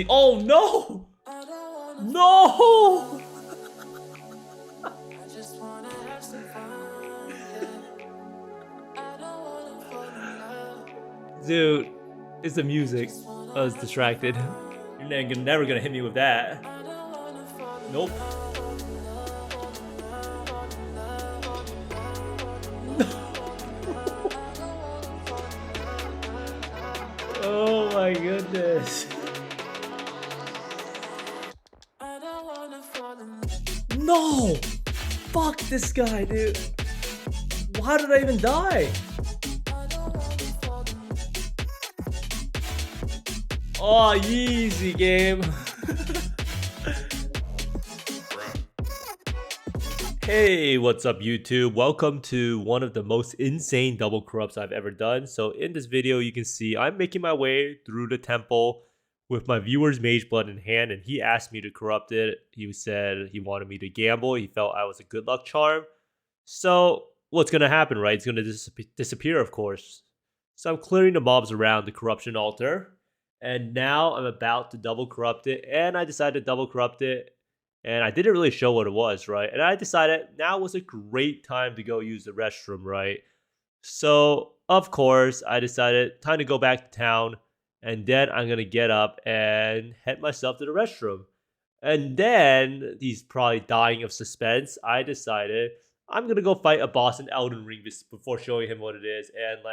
crazy. Oh no! No! Dude, it's the music. I was distracted. You're never gonna hit me with that. Nope. Oh my goodness. No! Fuck this guy, dude. Why did I even die? Oh, easy game. Hey, what's up YouTube? Welcome to one of the most insane double corrupts I've ever done. So in this video, you can see I'm making my way through the temple with my viewer's Mageblood in hand, and he asked me to corrupt it. He said he wanted me to gamble. He felt I was a good luck charm. So what's going to happen, right? It's going to disappear, of course. So I'm clearing the mobs around the corruption altar, and now I'm about to double corrupt it, and I decided to double corrupt it. And I didn't really show what it was, right? And I decided now was a great time to go use the restroom, right? So, of course, I decided time to go back to town. And then I'm going to get up and head myself to the restroom. And then, he's probably dying of suspense, I decided I'm going to go fight a boss in Elden Ring before showing him what it is. And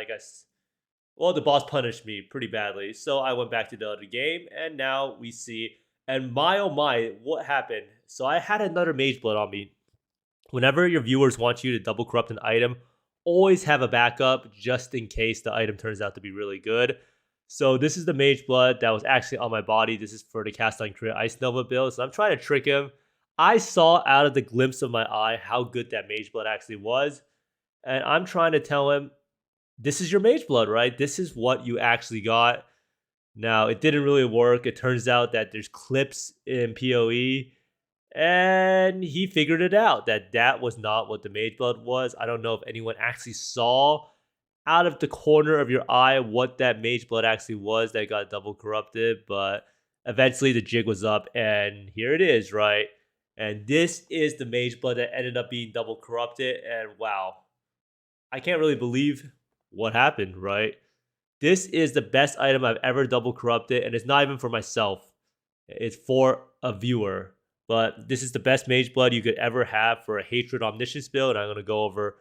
well, the boss punished me pretty badly. So I went back to the other game. And now we see... And my oh my, what happened? So I had another Mageblood on me. Whenever your viewers want you to double corrupt an item, always have a backup just in case the item turns out to be really good. So this is the Mageblood that was actually on my body. This is for the Cast Iron Crit Ice Nova build. So I'm trying to trick him. I saw out of the glimpse of my eye how good that Mageblood actually was. And I'm trying to tell him, this is your Mageblood, right? This is what you actually got. Now, it didn't really work. It turns out that there's clips in PoE, and he figured it out, that that was not what the Mageblood was. I don't know if anyone actually saw out of the corner of your eye what that Mageblood actually was that got double corrupted, but eventually the jig was up, and here it is, right? And this is the Mageblood that ended up being double corrupted, and wow, I can't really believe what happened, right? This is the best item I've ever double corrupted, and it's not even for myself. It's for a viewer. But this is the best Mageblood you could ever have for a Hatred Omniscience build. And I'm going to go over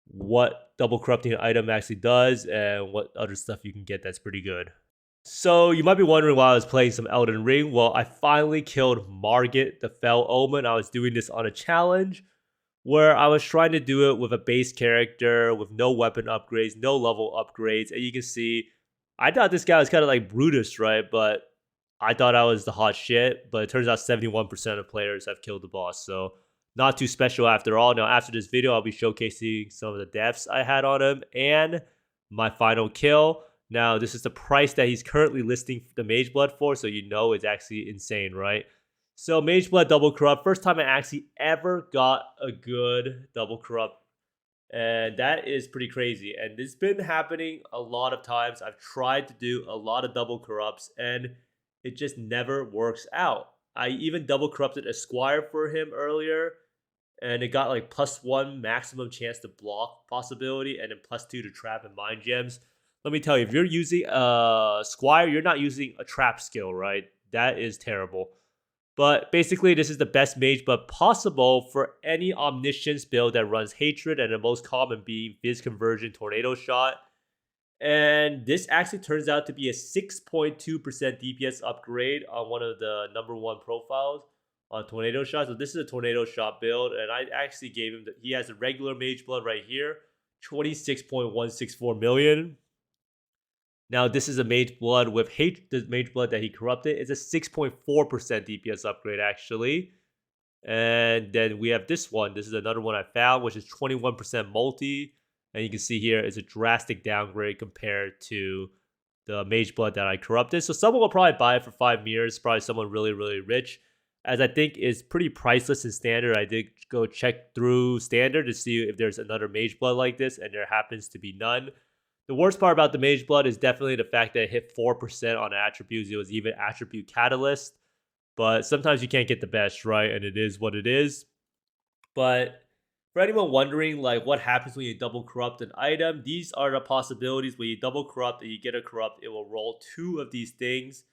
what double corrupting an item actually does and what other stuff you can get that's pretty good. So you might be wondering why I was playing some Elden Ring. Well, I finally killed Margit, the Fell Omen. I was doing this on a challenge where I was trying to do it with a base character, with no weapon upgrades, no level upgrades. And you can see, I thought this guy was kind of like Brutus, right? But I thought I was the hot shit. But it turns out 71% of players have killed the boss. So not too special after all. Now, after this video, I'll be showcasing some of the deaths I had on him and my final kill. Now, this is the price that he's currently listing the Mageblood for. So you know it's actually insane, right? So Mageblood double corrupt. First time I actually ever got a good double corrupt. And that is pretty crazy. And it's been happening a lot of times. I've tried to do a lot of double corrupts and it just never works out. I even double corrupted a Squire for him earlier. And it got like +1 maximum chance to block possibility. And then +2 to trap and mind gems. Let me tell you, if you're using a Squire, you're not using a trap skill, right? That is terrible. But basically, this is the best Mageblood possible for any Omniscience build that runs Hatred, and the most common being Fizz Conversion Tornado Shot. And this actually turns out to be a 6.2% DPS upgrade on one of the #1 profiles on Tornado Shot. So this is a Tornado Shot build, and I actually gave him, he has a regular Mageblood right here, 26.164 million. Now, this is a Mageblood with the Mageblood that he corrupted. It's a 6.4% DPS upgrade, actually. And then we have this one. This is another one I found, which is 21% multi. And you can see here it's a drastic downgrade compared to the Mageblood that I corrupted. So someone will probably buy it for 5 mirrors. Probably someone really, really rich. As I think is pretty priceless in Standard. I did go check through Standard to see if there's another Mageblood like this. And there happens to be none. The worst part about the Mageblood is definitely the fact that it hit 4% on attributes. It was even attribute catalyst, but sometimes you can't get the best, right? And it is what it is. But for anyone wondering, like, what happens when you double corrupt an item, these are the possibilities. When you double corrupt and you get a corrupt, it will roll 2 of these things.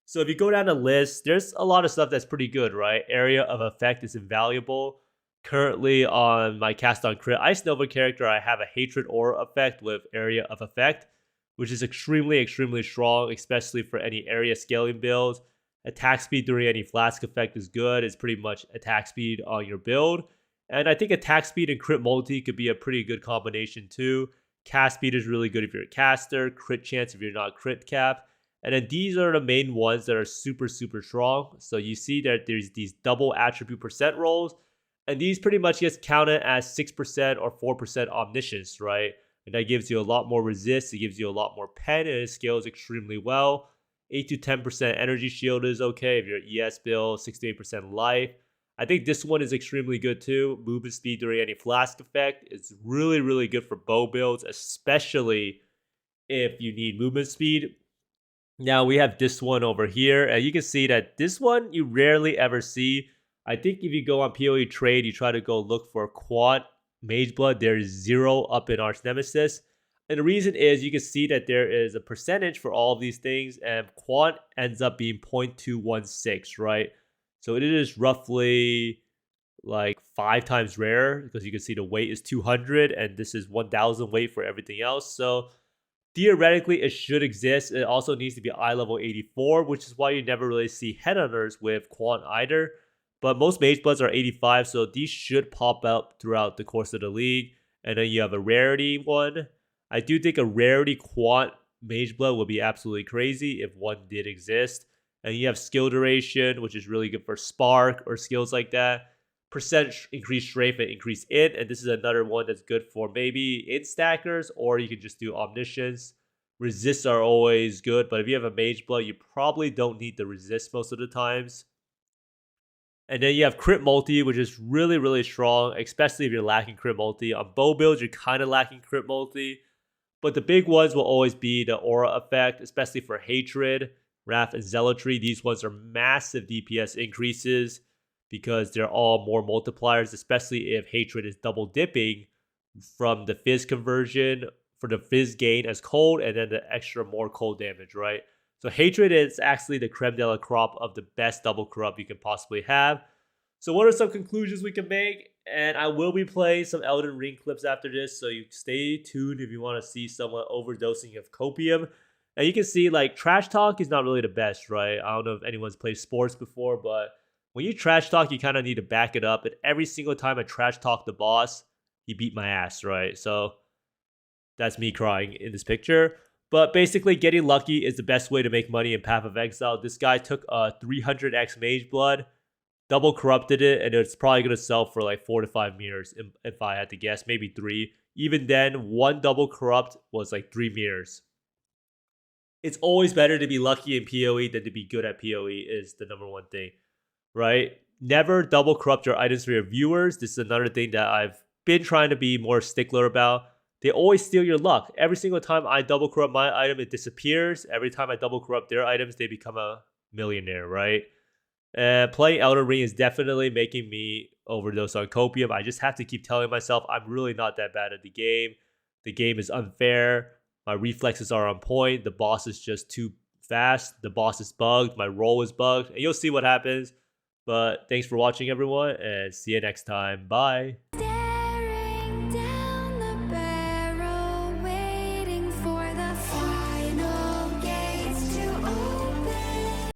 So if you go down the list, there's a lot of stuff that's pretty good, right? Area of effect is invaluable. Currently on my cast on crit Ice Nova character, I have a hatred aura effect with area of effect, which is extremely strong, especially for any area scaling builds. Attack speed during any flask effect is good. It's pretty much attack speed on your build. And I think attack speed and crit multi could be a pretty good combination too. Cast speed is really good if you're a caster. Crit chance if you're not crit cap. And then these are the main ones that are super strong. So you see that there's these double attribute percent rolls. And these pretty much gets counted as 6% or 4% omniscience, right? And that gives you a lot more resist. It gives you a lot more pen, and it scales extremely well. 8 to 10% energy shield is okay if you're ES build. 6 to 8% life. I think this one is extremely good too. Movement speed during any flask effect is really good for bow builds, especially if you need movement speed. Now we have this one over here, and you can see that this one you rarely ever see. I think if you go on PoE trade, you try to go look for quad Mageblood, there's 0 up in Arch Nemesis. And the reason is you can see that there is a percentage for all of these things, and quad ends up being 0.216, right? So it is roughly like 5 times rare, because you can see the weight is 200 and this is 1000 weight for everything else. So theoretically, it should exist. It also needs to be eye level 84, which is why you never really see headhunters with quant either. But most Magebloods are 85, so these should pop up throughout the course of the league. And then you have a rarity one. I do think a rarity quant Mageblood would be absolutely crazy if one did exist. And you have skill duration, which is really good for Spark or skills like that. Percent increased strength and increased int. And this is another one that's good for maybe int stackers, or you can just do omniscience. Resists are always good, but if you have a Mageblood, you probably don't need the resist most of the times. And then you have crit multi, which is really strong, especially if you're lacking crit multi. On bow builds, you're kind of lacking crit multi. But the big ones will always be the aura effect, especially for hatred, wrath, and zealotry. These ones are massive DPS increases because they're all more multipliers, especially if hatred is double dipping from the fizz conversion for the fizz gain as cold, and then the extra more cold damage, right? So hatred is actually the creme de la crop of the best double corrupt you can possibly have. So what are some conclusions we can make? And I will be playing some Elden Ring clips after this, so you stay tuned if you want to see someone overdosing of copium. And you can see, like, trash talk is not really the best, right? I don't know if anyone's played sports before, but when you trash talk, you kind of need to back it up. And every single time I trash talk the boss, he beat my ass, right? So that's me crying in this picture. But basically, getting lucky is the best way to make money in Path of Exile. This guy took a 300x Mageblood, double corrupted it, and it's probably going to sell for like 4 to 5 mirrors if I had to guess, maybe 3. Even then, one double corrupt was like 3 mirrors. It's always better to be lucky in PoE than to be good at PoE is the number one thing, right? Never double corrupt your items for your viewers. This is another thing that I've been trying to be more stickler about. They always steal your luck. Every single time I double corrupt my item, it disappears. Every time I double corrupt their items, they become a millionaire, right? And playing Elden Ring is definitely making me overdose on copium. I just have to keep telling myself I'm really not that bad at the game. The game is unfair. My reflexes are on point. The boss is just too fast. The boss is bugged. My roll is bugged. And you'll see what happens. But thanks for watching, everyone, and see you next time. Bye.